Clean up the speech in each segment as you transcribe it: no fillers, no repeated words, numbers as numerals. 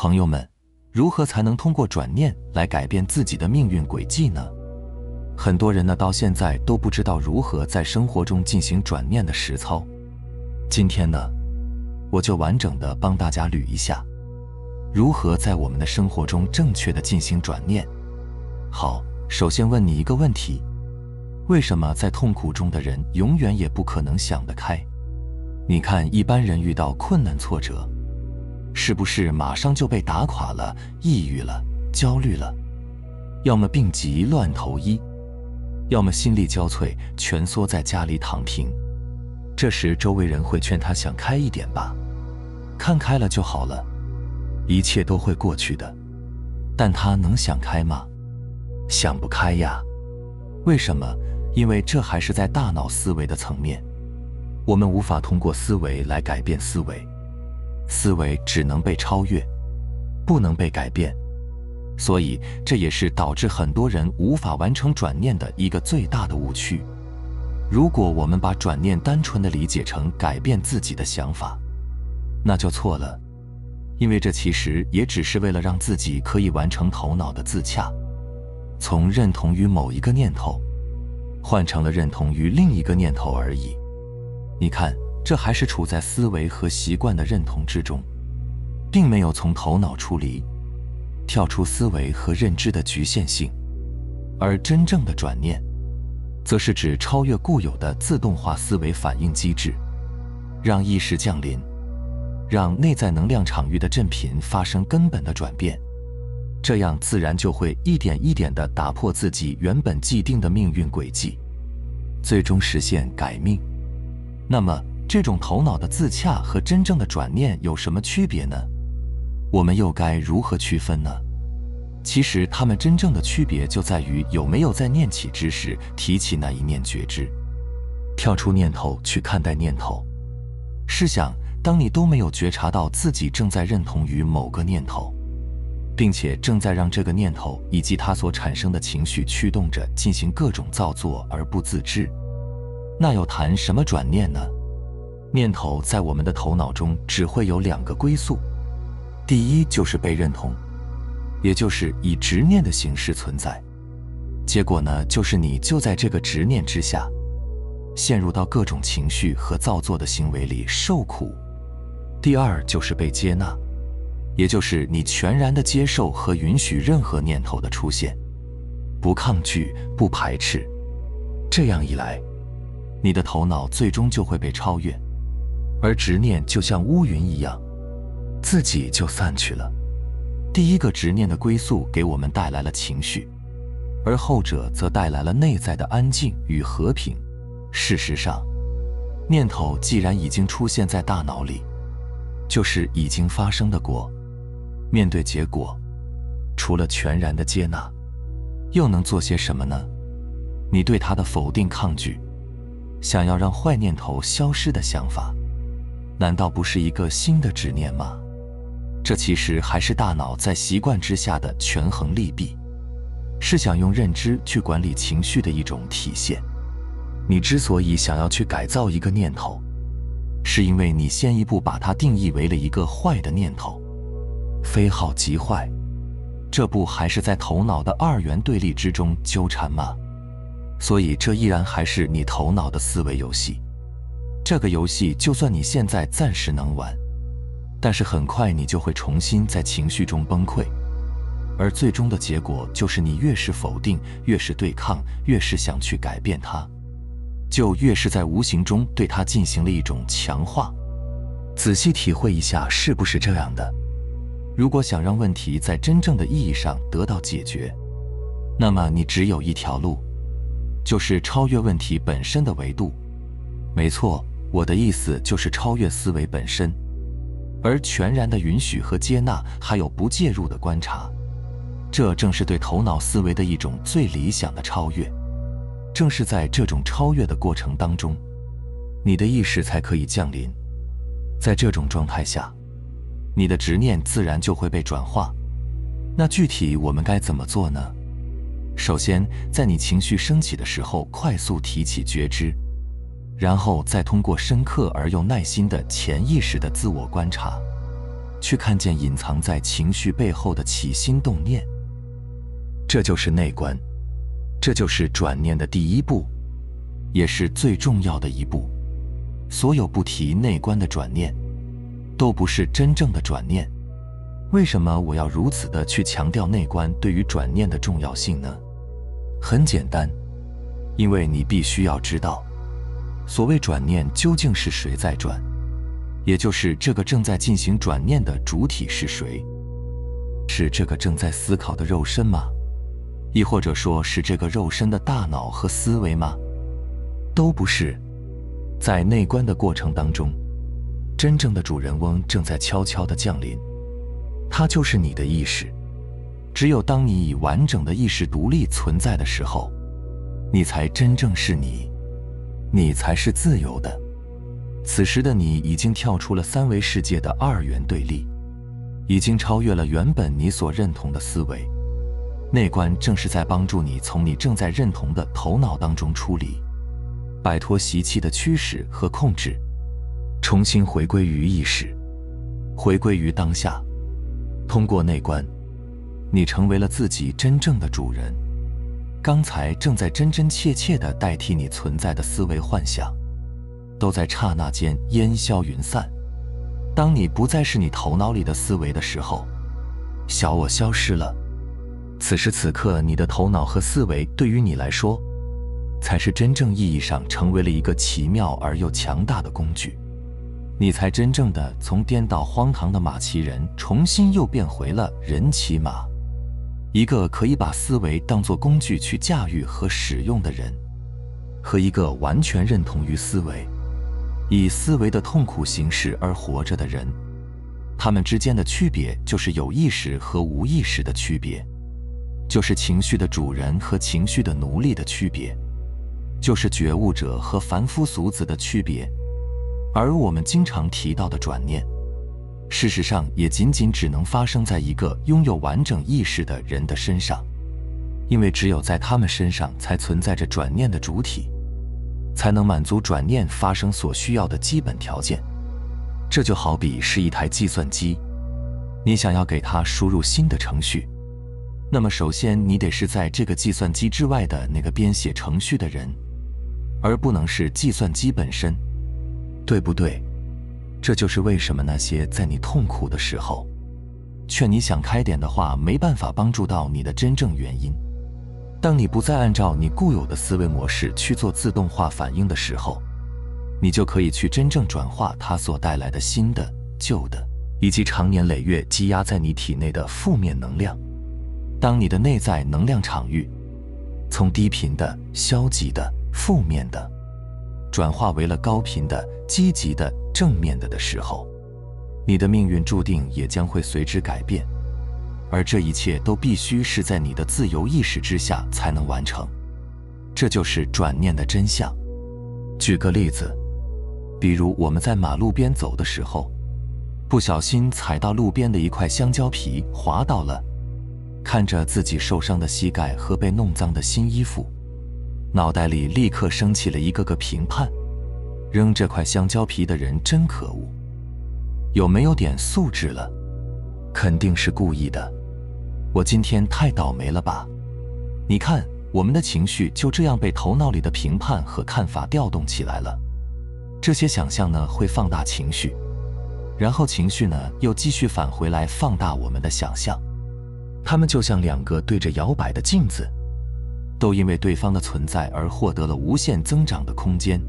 朋友们，如何才能通过转念来改变自己的命运轨迹呢？很多人呢到现在都不知道如何在生活中进行转念的实操。今天呢，我就完整的帮大家捋一下，如何在我们的生活中正确的进行转念。好，首先问你一个问题：为什么在痛苦中的人永远也不可能想得开？你看一般人遇到困难挫折，是不是马上就被打垮了、抑郁了、焦虑了？要么病急乱投医，要么心力交瘁，蜷缩在家里躺平。这时周围人会劝他想开一点吧，看开了就好了，一切都会过去的。但他能想开吗？想不开呀。为什么？因为这还是在大脑思维的层面，我们无法通过思维来改变思维，思维只能被超越，不能被改变。所以这也是导致很多人无法完成转念的一个最大的误区。如果我们把转念单纯的理解成改变自己的想法，那就错了，因为这其实也只是为了让自己可以完成头脑的自洽，从认同于某一个念头换成了认同于另一个念头而已。你看，这还是处在思维和习惯的认同之中，并没有从头脑出离，跳出思维和认知的局限性。而真正的转念，则是指超越固有的自动化思维反应机制，让意识降临，让内在能量场域的振频发生根本的转变，这样自然就会一点一点地打破自己原本既定的命运轨迹，最终实现改命。那么这种头脑的自洽和真正的转念有什么区别呢？我们又该如何区分呢？其实它们真正的区别就在于有没有在念起之时提起那一念觉知，跳出念头去看待念头。试想，当你都没有觉察到自己正在认同于某个念头，并且正在让这个念头以及它所产生的情绪驱动着进行各种造作而不自知，那又谈什么转念呢？念头在我们的头脑中只会有两个归宿，第一就是被认同，也就是以执念的形式存在，结果呢，就是你就在这个执念之下，陷入到各种情绪和造作的行为里受苦。第二就是被接纳，也就是你全然的接受和允许任何念头的出现，不抗拒，不排斥。这样一来，你的头脑最终就会被超越，而执念就像乌云一样，自己就散去了。第一个执念的归宿给我们带来了情绪，而后者则带来了内在的安静与和平。事实上，念头既然已经出现在大脑里，就是已经发生的果。面对结果，除了全然的接纳，又能做些什么呢？你对它的否定抗拒，想要让坏念头消失的想法，难道不是一个新的执念吗？这其实还是大脑在习惯之下的权衡利弊，是想用认知去管理情绪的一种体现。你之所以想要去改造一个念头，是因为你先一步把它定义为了一个坏的念头，非好即坏，这不还是在头脑的二元对立之中纠缠吗？所以这依然还是你头脑的思维游戏。这个游戏就算你现在暂时能玩，但是很快你就会重新在情绪中崩溃，而最终的结果就是你越是否定，越是对抗，越是想去改变它，就越是在无形中对它进行了一种强化。仔细体会一下，是不是这样的？如果想让问题在真正的意义上得到解决，那么你只有一条路，就是超越问题本身的维度。没错，我的意思就是超越思维本身，而全然的允许和接纳，还有不介入的观察，这正是对头脑思维的一种最理想的超越。正是在这种超越的过程当中，你的意识才可以降临。在这种状态下，你的执念自然就会被转化。那具体我们该怎么做呢？首先，在你情绪升起的时候，快速提起觉知，然后再通过深刻而又耐心的潜意识的自我观察，去看见隐藏在情绪背后的起心动念。这就是内观，这就是转念的第一步，也是最重要的一步。所有不提内观的转念，都不是真正的转念。为什么我要如此的去强调内观对于转念的重要性呢？很简单，因为你必须要知道，所谓转念究竟是谁在转，也就是这个正在进行转念的主体是谁？是这个正在思考的肉身吗？亦或者说是这个肉身的大脑和思维吗？都不是。在内观的过程当中，真正的主人翁正在悄悄地降临，它就是你的意识。只有当你以完整的意识独立存在的时候，你才真正是你，你才是自由的。此时的你已经跳出了三维世界的二元对立，已经超越了原本你所认同的思维。内观正是在帮助你从你正在认同的头脑当中出离，摆脱习气的驱使和控制，重新回归于意识，回归于当下。通过内观，你成为了自己真正的主人。刚才正在真真切切地代替你存在的思维幻想，都在刹那间烟消云散。当你不再是你头脑里的思维的时候，小我消失了。此时此刻，你的头脑和思维对于你来说，才是真正意义上成为了一个奇妙而又强大的工具。你才真正的从颠倒荒唐的马骑人，重新又变回了人骑马，一个可以把思维当作工具去驾驭和使用的人，和一个完全认同于思维，以思维的痛苦形式而活着的人。他们之间的区别就是有意识和无意识的区别，就是情绪的主人和情绪的奴隶的区别，就是觉悟者和凡夫俗子的区别。而我们经常提到的转念，事实上也仅仅只能发生在一个拥有完整意识的人的身上，因为只有在他们身上才存在着转念的主体，才能满足转念发生所需要的基本条件。这就好比是一台计算机，你想要给它输入新的程序，那么首先你得是在这个计算机之外的那个编写程序的人，而不能是计算机本身，对不对？这就是为什么那些在你痛苦的时候，劝你想开点的话没办法帮助到你的真正原因。当你不再按照你固有的思维模式去做自动化反应的时候，你就可以去真正转化它所带来的新的、旧的，以及长年累月积压在你体内的负面能量。当你的内在能量场域从低频的、消极的、负面的，转化为了高频的、积极的、正面的时候，你的命运注定也将会随之改变。而这一切都必须是在你的自由意识之下才能完成，这就是转念的真相。举个例子，比如我们在马路边走的时候，不小心踩到路边的一块香蕉皮，滑倒了，看着自己受伤的膝盖和被弄脏的新衣服，脑袋里立刻升起了一个个评判：扔这块香蕉皮的人真可恶，有没有点素质了？肯定是故意的。我今天太倒霉了吧？你看，我们的情绪就这样被头脑里的评判和看法调动起来了。这些想象呢，会放大情绪，然后情绪呢，又继续返回来放大我们的想象。它们就像两个对着摇摆的镜子，都因为对方的存在而获得了无限增长的空间。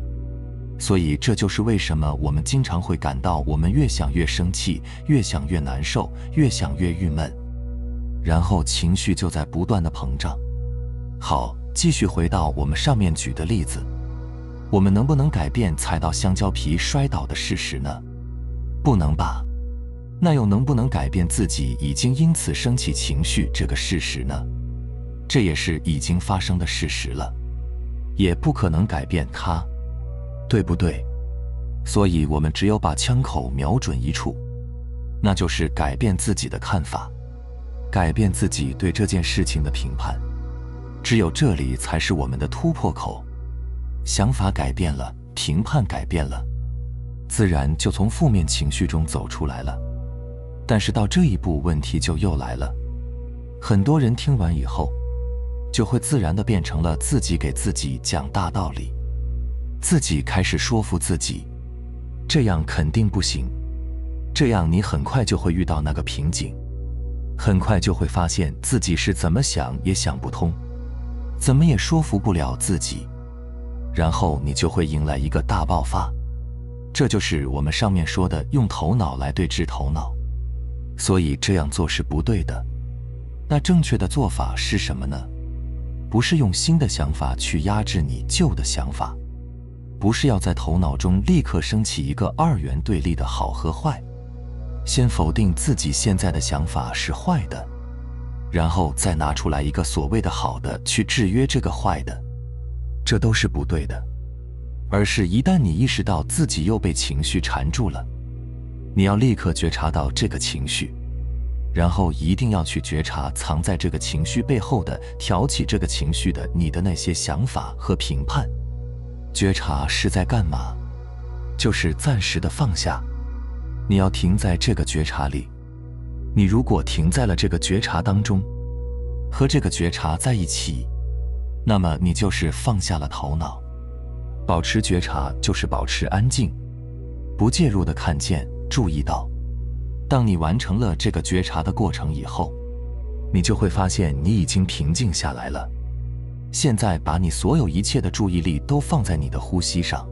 所以这就是为什么我们经常会感到我们越想越生气，越想越难受，越想越郁闷，然后情绪就在不断的膨胀。好，继续回到我们上面举的例子，我们能不能改变踩到香蕉皮摔倒的事实呢？不能吧。那又能不能改变自己已经因此生起情绪这个事实呢？这也是已经发生的事实了，也不可能改变它，对不对？所以我们只有把枪口瞄准一处，那就是改变自己的看法，改变自己对这件事情的评判。只有这里才是我们的突破口。想法改变了，评判改变了，自然就从负面情绪中走出来了。但是到这一步，问题就又来了。很多人听完以后，就会自然地变成了自己给自己讲大道理，自己开始说服自己，这样肯定不行。这样你很快就会遇到那个瓶颈，很快就会发现自己是怎么想也想不通，怎么也说服不了自己，然后你就会迎来一个大爆发。这就是我们上面说的用头脑来对治头脑，所以这样做是不对的。那正确的做法是什么呢？不是用新的想法去压制你旧的想法，不是要在头脑中立刻升起一个二元对立的好和坏，先否定自己现在的想法是坏的，然后再拿出来一个所谓的好的去制约这个坏的，这都是不对的。而是一旦你意识到自己又被情绪缠住了，你要立刻觉察到这个情绪，然后一定要去觉察藏在这个情绪背后的挑起这个情绪的你的那些想法和评判。觉察是在干嘛？就是暂时的放下，你要停在这个觉察里。你如果停在了这个觉察当中，和这个觉察在一起，那么你就是放下了头脑。保持觉察就是保持安静，不介入的看见、注意到。当你完成了这个觉察的过程以后，你就会发现你已经平静下来了。现在把你所有一切的注意力都放在你的呼吸上，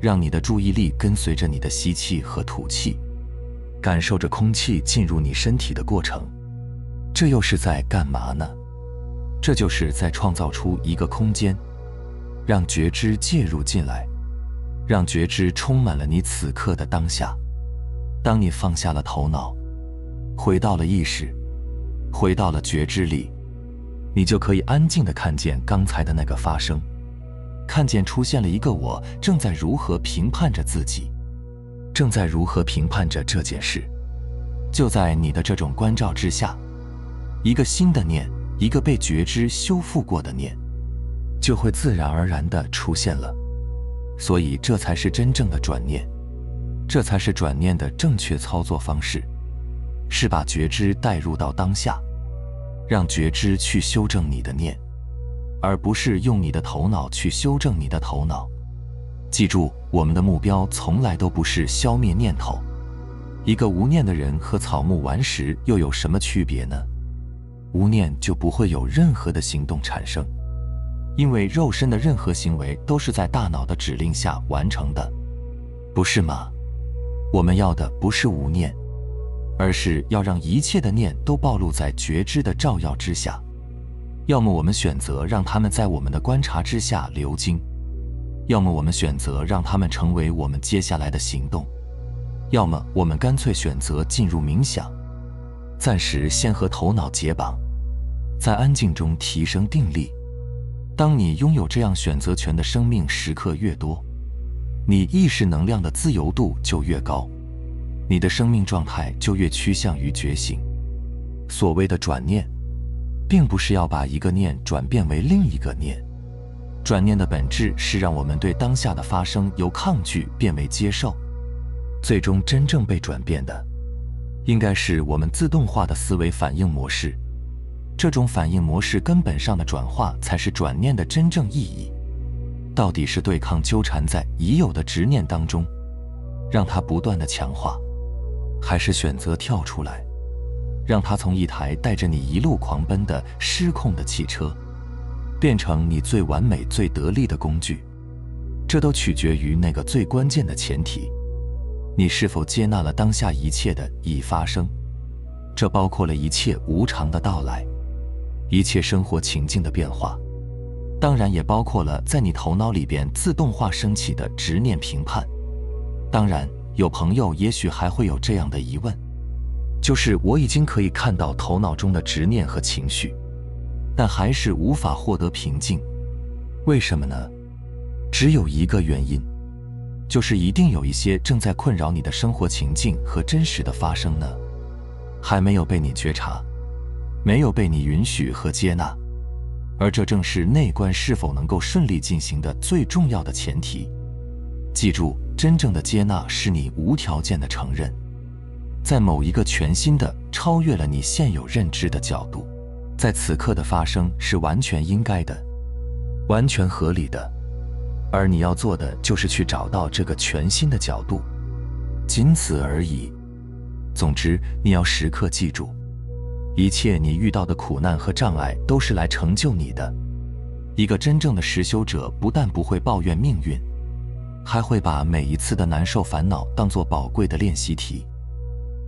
让你的注意力跟随着你的吸气和吐气，感受着空气进入你身体的过程。这又是在干嘛呢？这就是在创造出一个空间，让觉知介入进来，让觉知充满了你此刻的当下。当你放下了头脑，回到了意识，回到了觉知里，你就可以安静地看见刚才的那个发生，看见出现了一个我正在如何评判着自己，正在如何评判着这件事。就在你的这种关照之下，一个新的念，一个被觉知修复过的念，就会自然而然地出现了。所以这才是真正的转念，这才是转念的正确操作方式，是把觉知带入到当下，让觉知去修正你的念，而不是用你的头脑去修正你的头脑。记住，我们的目标从来都不是消灭念头。一个无念的人和草木顽石又有什么区别呢？无念就不会有任何的行动产生，因为肉身的任何行为都是在大脑的指令下完成的，不是吗？我们要的不是无念，而是要让一切的念都暴露在觉知的照耀之下。要么我们选择让它们在我们的观察之下流经，要么我们选择让它们成为我们接下来的行动，要么我们干脆选择进入冥想，暂时先和头脑解绑，在安静中提升定力。当你拥有这样选择权的生命时刻越多，你意识能量的自由度就越高，你的生命状态就越趋向于觉醒。所谓的转念，并不是要把一个念转变为另一个念，转念的本质是让我们对当下的发生由抗拒变为接受。最终真正被转变的，应该是我们自动化的思维反应模式。这种反应模式根本上的转化，才是转念的真正意义。到底是对抗纠缠在已有的执念当中，让它不断的强化，还是选择跳出来，让它从一台带着你一路狂奔的失控的汽车，变成你最完美最得力的工具。这都取决于那个最关键的前提，你是否接纳了当下一切的已发生。这包括了一切无常的到来，一切生活情境的变化，当然也包括了在你头脑里边自动化升起的执念评判。当然，有朋友也许还会有这样的疑问，就是我已经可以看到头脑中的执念和情绪，但还是无法获得平静。为什么呢？只有一个原因，就是一定有一些正在困扰你的生活情境和真实的发生呢，还没有被你觉察，没有被你允许和接纳。而这正是内观是否能够顺利进行的最重要的前提。记住，真正的接纳是你无条件的承认，在某一个全新的、超越了你现有认知的角度，在此刻的发生是完全应该的，完全合理的。而你要做的就是去找到这个全新的角度，仅此而已。总之，你要时刻记住，一切你遇到的苦难和障碍都是来成就你的。一个真正的实修者不但不会抱怨命运，还会把每一次的难受烦恼当作宝贵的练习题，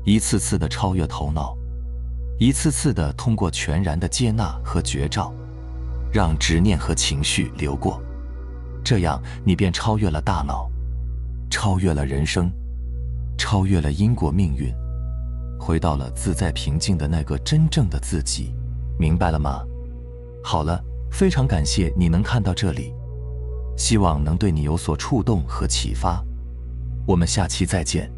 一次次的超越头脑，一次次的通过全然的接纳和觉照，让执念和情绪流过。这样你便超越了大脑，超越了人生，超越了因果命运，回到了自在平静的那个真正的自己。明白了吗？好了，非常感谢你能看到这里，希望能对你有所触动和启发。我们下期再见。